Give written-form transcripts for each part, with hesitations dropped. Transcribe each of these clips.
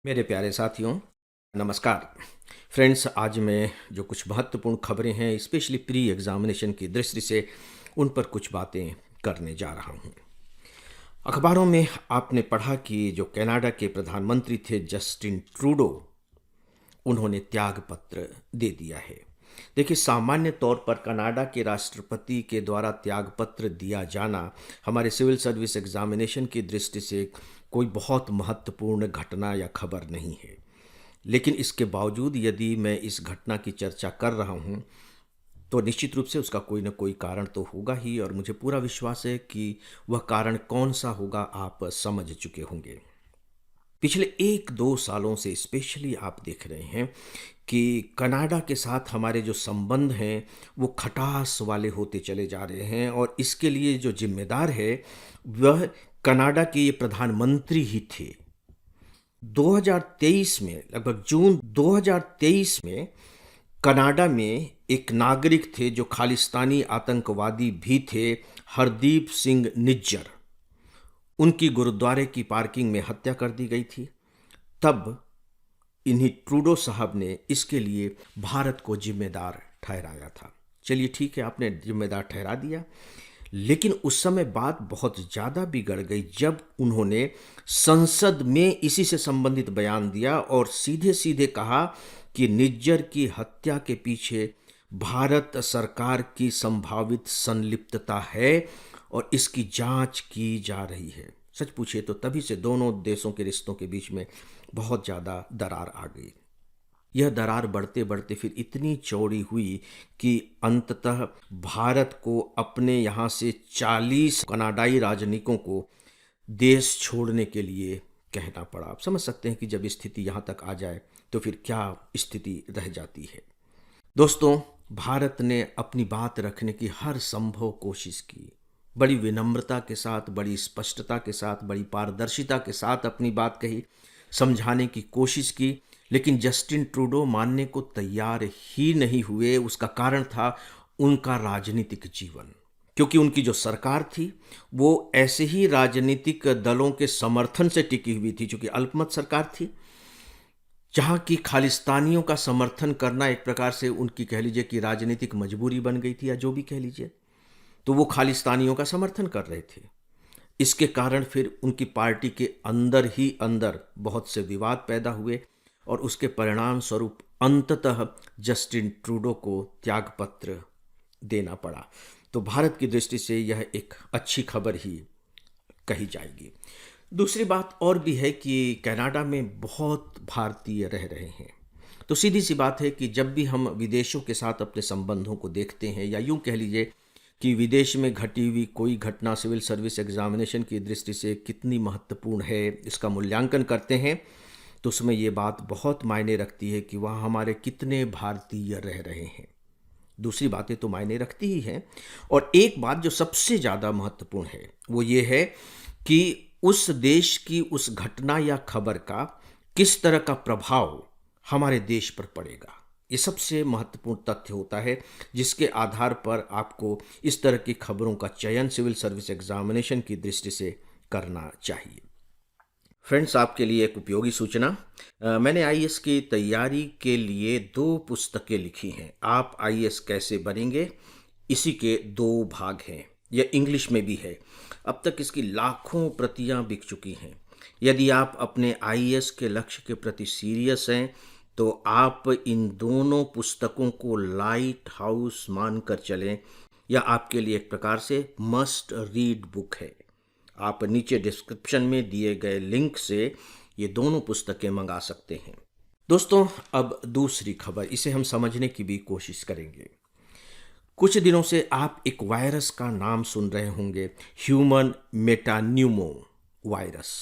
मेरे प्यारे साथियों, नमस्कार। फ्रेंड्स, आज मैं जो कुछ महत्वपूर्ण खबरें हैं स्पेशली प्री एग्जामिनेशन की दृष्टि से उन पर कुछ बातें करने जा रहा हूं। अखबारों में आपने पढ़ा कि जो कनाडा के प्रधानमंत्री थे जस्टिन ट्रूडो, उन्होंने त्याग पत्र दे दिया है। देखिए, सामान्य तौर पर कनाडा के राष्ट्रपति के द्वारा त्याग पत्र दिया जाना हमारे सिविल सर्विस एग्जामिनेशन की दृष्टि से कोई बहुत महत्वपूर्ण घटना या खबर नहीं है। लेकिन इसके बावजूद यदि मैं इस घटना की चर्चा कर रहा हूँ तो निश्चित रूप से उसका कोई ना कोई कारण तो होगा ही, और मुझे पूरा विश्वास है कि वह कारण कौन सा होगा आप समझ चुके होंगे। पिछले 1-2 सालों से स्पेशली आप देख रहे हैं कि कनाडा के साथ हमारे जो संबंध हैं वो खटास वाले होते चले जा रहे हैं, और इसके लिए जो जिम्मेदार है वह कनाडा के ये प्रधानमंत्री ही थे। 2023 में, लगभग जून 2023 में, कनाडा में एक नागरिक थे जो खालिस्तानी आतंकवादी भी थे, हरदीप सिंह निज्जर। उनकी गुरुद्वारे की पार्किंग में हत्या कर दी गई थी। तब इन्हीं ट्रूडो साहब ने इसके लिए भारत को जिम्मेदार ठहराया था। चलिए ठीक है, आपने जिम्मेदार ठहरा दिया, लेकिन उस समय बात बहुत ज़्यादा बिगड़ गई जब उन्होंने संसद में इसी से संबंधित बयान दिया और सीधे सीधे कहा कि निज्जर की हत्या के पीछे भारत सरकार की संभावित संलिप्तता है और इसकी जांच की जा रही है। सच पूछिए तो तभी से दोनों देशों के रिश्तों के बीच में बहुत ज़्यादा दरार आ गई। यह दरार बढ़ते बढ़ते फिर इतनी चौड़ी हुई कि अंततः भारत को अपने यहाँ से 40 कनाडाई राजनयिकों को देश छोड़ने के लिए कहना पड़ा। आप समझ सकते हैं कि जब स्थिति यहाँ तक आ जाए तो फिर क्या स्थिति रह जाती है। दोस्तों, भारत ने अपनी बात रखने की हर संभव कोशिश की, बड़ी विनम्रता के साथ, बड़ी स्पष्टता के साथ, बड़ी पारदर्शिता के साथ अपनी बात कही, समझाने की कोशिश की, लेकिन जस्टिन ट्रूडो मानने को तैयार ही नहीं हुए। उसका कारण था उनका राजनीतिक जीवन, क्योंकि उनकी जो सरकार थी वो ऐसे ही राजनीतिक दलों के समर्थन से टिकी हुई थी, चूंकि अल्पमत सरकार थी, जहाँ की खालिस्तानियों का समर्थन करना एक प्रकार से उनकी कह लीजिए कि राजनीतिक मजबूरी बन गई थी, या जो भी कह लीजिए। तो वो खालिस्तानियों का समर्थन कर रहे थे। इसके कारण फिर उनकी पार्टी के अंदर ही अंदर बहुत से विवाद पैदा हुए और उसके परिणाम स्वरूप अंततः जस्टिन ट्रूडो को त्यागपत्र देना पड़ा। तो भारत की दृष्टि से यह एक अच्छी खबर ही कही जाएगी। दूसरी बात और भी है कि कनाडा में बहुत भारतीय रह रहे हैं। तो सीधी सी बात है कि जब भी हम विदेशों के साथ अपने संबंधों को देखते हैं, या यूं कह लीजिए कि विदेश में घटी हुई कोई घटना सिविल सर्विस एग्जामिनेशन की दृष्टि से कितनी महत्वपूर्ण है, इसका मूल्यांकन करते हैं, तो उसमें ये बात बहुत मायने रखती है कि वहाँ हमारे कितने भारतीय रह रहे हैं। दूसरी बातें तो मायने रखती ही हैं, और एक बात जो सबसे ज़्यादा महत्वपूर्ण है वो ये है कि उस देश की उस घटना या खबर का किस तरह का प्रभाव हमारे देश पर पड़ेगा। ये सबसे महत्वपूर्ण तथ्य होता है जिसके आधार पर आपको इस तरह की खबरों का चयन सिविल सर्विस एग्जामिनेशन की दृष्टि से करना चाहिए। फ्रेंड्स, आपके लिए एक उपयोगी सूचना। मैंने आईएएस की तैयारी के लिए 2 पुस्तकें लिखी हैं। आप आईएएस कैसे बनेंगे, इसी के 2 भाग हैं। यह इंग्लिश में भी है। अब तक इसकी लाखों प्रतियां बिक चुकी हैं। यदि आप अपने आईएएस के लक्ष्य के प्रति सीरियस हैं तो आप इन दोनों पुस्तकों को लाइट हाउस मानकर चलें, या आपके लिए एक प्रकार से मस्ट रीड बुक है। आप नीचे डिस्क्रिप्शन में दिए गए लिंक से ये दोनों पुस्तकें मंगा सकते हैं। दोस्तों, अब दूसरी खबर, इसे हम समझने की भी कोशिश करेंगे। कुछ दिनों से आप एक वायरस का नाम सुन रहे होंगे, ह्यूमन मेटान्यूमो वायरस।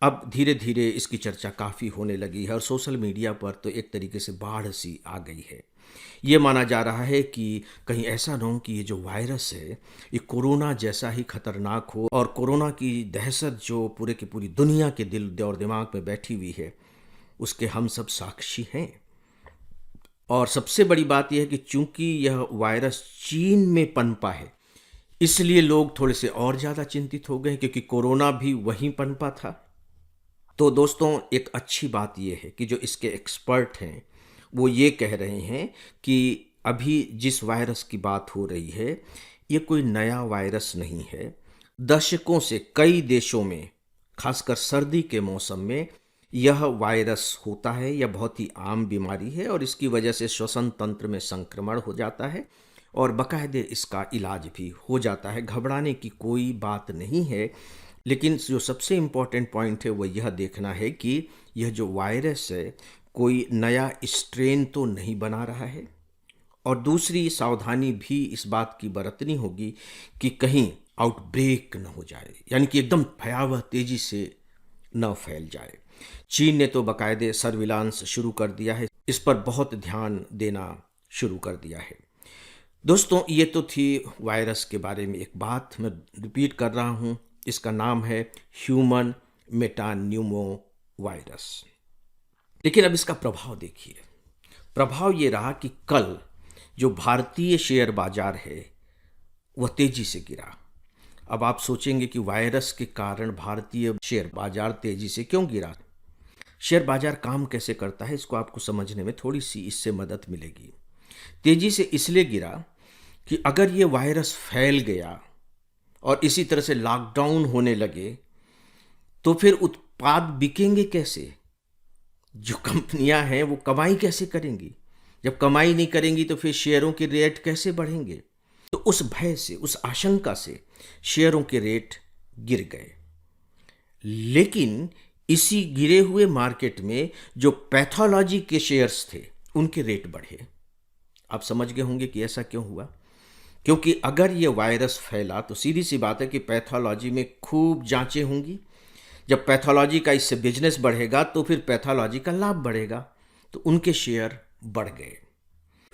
अब धीरे धीरे इसकी चर्चा काफ़ी होने लगी है और सोशल मीडिया पर तो एक तरीके से बाढ़ सी आ गई है। ये माना जा रहा है कि कहीं ऐसा ना हो कि ये जो वायरस है ये कोरोना जैसा ही खतरनाक हो, और कोरोना की दहशत जो पूरे की पूरी दुनिया के दिल और दिमाग में बैठी हुई है उसके हम सब साक्षी हैं। और सबसे बड़ी बात यह है कि चूंकि यह वायरस चीन में पनपा है, इसलिए लोग थोड़े से और ज़्यादा चिंतित हो गए, क्योंकि कोरोना भी वहीं पनपा था। तो दोस्तों एक अच्छी बात ये है कि जो इसके एक्सपर्ट हैं वो ये कह रहे हैं कि अभी जिस वायरस की बात हो रही है ये कोई नया वायरस नहीं है। दशकों से कई देशों में खासकर सर्दी के मौसम में यह वायरस होता है। यह बहुत ही आम बीमारी है और इसकी वजह से श्वसन तंत्र में संक्रमण हो जाता है और बाकायदे इसका इलाज भी हो जाता है। घबराने की कोई बात नहीं है, लेकिन जो सबसे इम्पॉर्टेंट पॉइंट है वो यह देखना है कि यह जो वायरस है कोई नया स्ट्रेन तो नहीं बना रहा है। और दूसरी सावधानी भी इस बात की बरतनी होगी कि कहीं आउटब्रेक न हो जाए, यानी कि एकदम भयावह तेजी से न फैल जाए। चीन ने तो बाकायदे सर्विलांस शुरू कर दिया है, इस पर बहुत ध्यान देना शुरू कर दिया है। दोस्तों ये तो थी वायरस के बारे में एक बात, मैं रिपीट कर रहा हूँ, इसका नाम है ह्यूमन मेटान्यूमो वायरस। लेकिन अब इसका प्रभाव देखिए। प्रभाव ये रहा कि कल जो भारतीय शेयर बाजार है वह तेजी से गिरा। अब आप सोचेंगे कि वायरस के कारण भारतीय शेयर बाजार तेजी से क्यों गिरा। शेयर बाजार काम कैसे करता है इसको आपको समझने में थोड़ी सी इससे मदद मिलेगी। तेजी से इसलिए गिरा कि अगर ये वायरस फैल गया और इसी तरह से लॉकडाउन होने लगे तो फिर उत्पाद बिकेंगे कैसे? जो कंपनियां हैं वो कमाई कैसे करेंगी? जब कमाई नहीं करेंगी तो फिर शेयरों के रेट कैसे बढ़ेंगे? तो उस भय से, उस आशंका से शेयरों के रेट गिर गए। लेकिन इसी गिरे हुए मार्केट में जो पैथोलॉजी के शेयर्स थे उनके रेट बढ़े। आप समझ गए होंगे कि ऐसा क्यों हुआ। क्योंकि अगर ये वायरस फैला तो सीधी सी बात है कि पैथोलॉजी में खूब जांचें होंगी। जब पैथोलॉजी का इससे बिजनेस बढ़ेगा तो फिर पैथोलॉजी का लाभ बढ़ेगा, तो उनके शेयर बढ़ गए।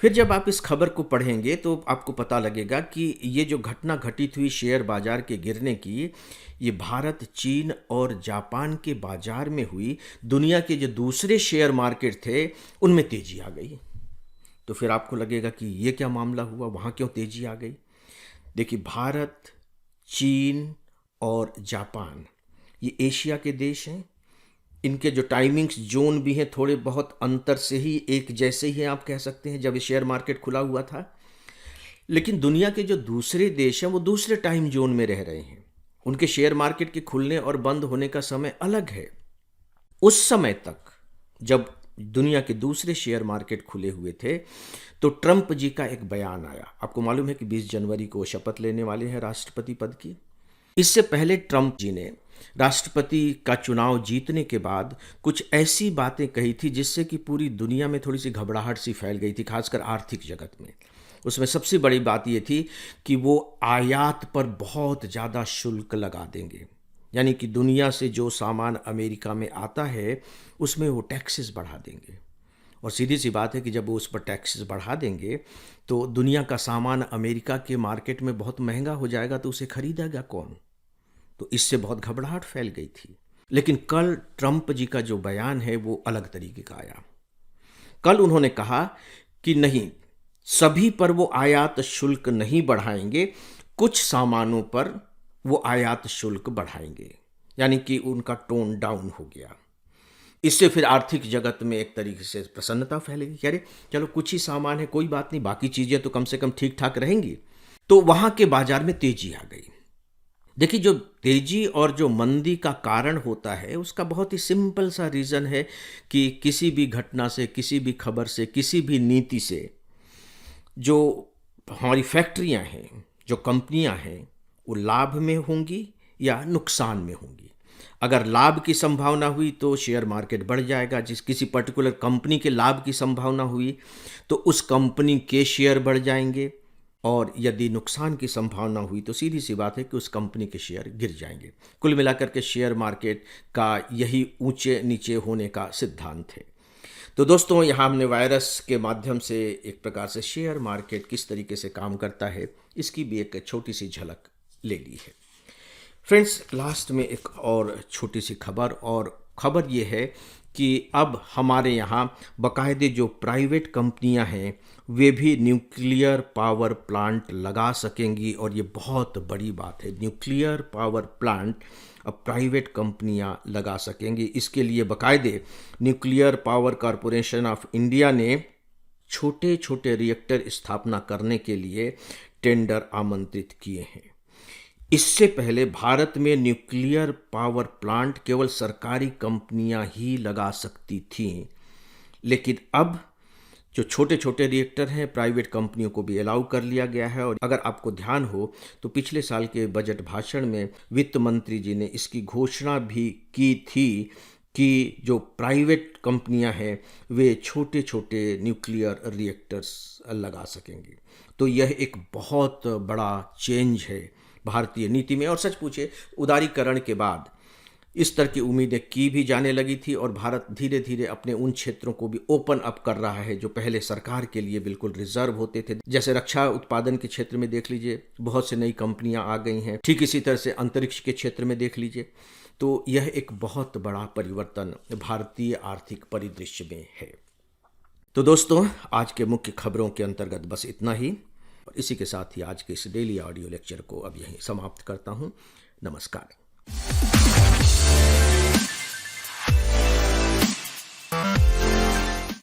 फिर जब आप इस खबर को पढ़ेंगे तो आपको पता लगेगा कि ये जो घटना घटित हुई शेयर बाजार के गिरने की, ये भारत, चीन और जापान के बाजार में हुई। दुनिया के जो दूसरे शेयर मार्केट थे उनमें तेजी आ गई। तो फिर आपको लगेगा कि ये क्या मामला हुआ, वहाँ क्यों तेजी आ गई। देखिए, भारत, चीन और जापान ये एशिया के देश हैं। इनके जो टाइमिंग्स जोन भी हैं थोड़े बहुत अंतर से ही एक जैसे ही हैं, आप कह सकते हैं, जब ये शेयर मार्केट खुला हुआ था। लेकिन दुनिया के जो दूसरे देश हैं वो दूसरे टाइम जोन में रह रहे हैं। उनके शेयर मार्केट के खुलने और बंद होने का समय अलग है। उस समय तक जब दुनिया के दूसरे शेयर मार्केट खुले हुए थे तो ट्रंप जी का एक बयान आया। आपको मालूम है कि 20 जनवरी को शपथ लेने वाले हैं राष्ट्रपति पद की। इससे पहले ट्रंप जी ने राष्ट्रपति का चुनाव जीतने के बाद कुछ ऐसी बातें कही थी जिससे कि पूरी दुनिया में थोड़ी सी घबराहट सी फैल गई थी, खासकर आर्थिक जगत में। उसमें सबसे बड़ी बात ये थी कि वो आयात पर बहुत ज़्यादा शुल्क लगा देंगे, यानी कि दुनिया से जो सामान अमेरिका में आता है उसमें वो टैक्सेस बढ़ा देंगे। और सीधी सी बात है कि जब वो उस पर टैक्सेस बढ़ा देंगे तो दुनिया का सामान अमेरिका के मार्केट में बहुत महंगा हो जाएगा, तो उसे खरीदेगा कौन। तो इससे बहुत घबराहट फैल गई थी। लेकिन कल ट्रंप जी का जो बयान है वो अलग तरीके का आया। कल उन्होंने कहा कि नहीं, सभी पर वो आयात शुल्क नहीं बढ़ाएंगे, कुछ सामानों पर वो आयात शुल्क बढ़ाएंगे, यानी कि उनका टोन डाउन हो गया। इससे फिर आर्थिक जगत में एक तरीके से प्रसन्नता फैलेगी कि अरे चलो कुछ ही सामान है, कोई बात नहीं, बाकी चीज़ें तो कम से कम ठीक ठाक रहेंगी। तो वहाँ के बाजार में तेजी आ गई। देखिए, जो तेजी और जो मंदी का कारण होता है उसका बहुत ही सिंपल सा रीज़न है कि किसी भी घटना से, किसी भी खबर से, किसी भी नीति से जो हमारी फैक्ट्रियां हैं, जो कंपनियां हैं, वो लाभ में होंगी या नुकसान में होंगी। अगर लाभ की संभावना हुई तो शेयर मार्केट बढ़ जाएगा। जिस किसी पर्टिकुलर कंपनी के लाभ की संभावना हुई तो उस कंपनी के शेयर बढ़ जाएंगे, और यदि नुकसान की संभावना हुई तो सीधी सी बात है कि उस कंपनी के शेयर गिर जाएंगे। कुल मिलाकर के शेयर मार्केट का यही ऊंचे नीचे होने का सिद्धांत है। तो दोस्तों, यहाँ हमने वायरस के माध्यम से एक प्रकार से शेयर मार्केट किस तरीके से काम करता है इसकी भी एक छोटी सी झलक ले ली है। फ्रेंड्स, लास्ट में एक और छोटी सी खबर ये है कि अब हमारे यहाँ बाकायदे जो प्राइवेट कंपनियां हैं वे भी न्यूक्लियर पावर प्लांट लगा सकेंगी। और ये बहुत बड़ी बात है। न्यूक्लियर पावर प्लांट अब प्राइवेट कंपनियां लगा सकेंगी। इसके लिए बाकायदे nuclear power corporation of India ने छोटे छोटे रिएक्टर स्थापना करने के लिए टेंडर आमंत्रित किए हैं। इससे पहले भारत में न्यूक्लियर पावर प्लांट केवल सरकारी कंपनियां ही लगा सकती थीं, लेकिन अब जो छोटे छोटे रिएक्टर हैं प्राइवेट कंपनियों को भी अलाउ कर लिया गया है। और अगर आपको ध्यान हो तो पिछले साल के बजट भाषण में वित्त मंत्री जी ने इसकी घोषणा भी की थी कि जो प्राइवेट कंपनियां हैं वे छोटे छोटे न्यूक्लियर रिएक्टर्स लगा सकेंगी। तो यह एक बहुत बड़ा चेंज है भारतीय नीति में। और सच पूछे उदारीकरण के बाद इस तरह की उम्मीदें की भी जाने लगी थी और भारत धीरे धीरे अपने उन क्षेत्रों को भी ओपन अप कर रहा है जो पहले सरकार के लिए बिल्कुल रिजर्व होते थे। जैसे रक्षा उत्पादन के क्षेत्र में देख लीजिए, बहुत से नई कंपनियां आ गई हैं। ठीक इसी तरह से अंतरिक्ष के क्षेत्र में देख लीजिए। तो यह एक बहुत बड़ा परिवर्तन भारतीय आर्थिक परिदृश्य में है। तो दोस्तों, आज के मुख्य खबरों के अंतर्गत बस इतना ही, और इसी के साथ ही आज के इस डेली ऑडियो लेक्चर को अब यहीं समाप्त करता हूँ। नमस्कार।